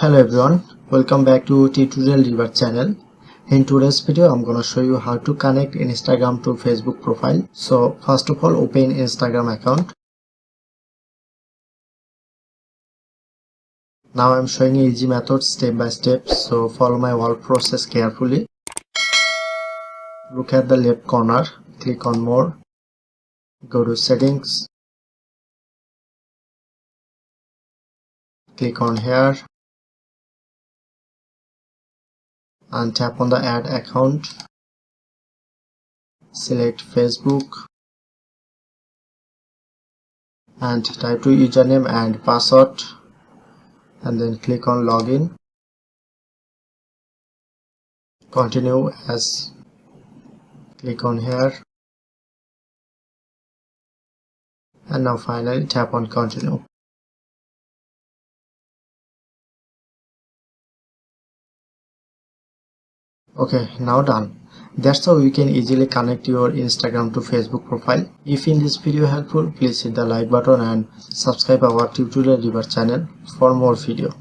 Hello everyone, welcome back to Tutorial River channel. In today's video I'm gonna show you how to connect Instagram to Facebook profile. So first of all, open Instagram account. Now I'm showing you easy method step by step, so follow my whole process carefully. Look at the left corner, click on more, go to settings, click on here and tap on the add account. Select Facebook and type to username and password and then click on login. Continue as, click on here and now finally tap on continue. Okay, now done. That's how you can easily connect your Instagram to Facebook profile. If in this video helpful, please hit the like button and subscribe our Tutorial River channel for more video.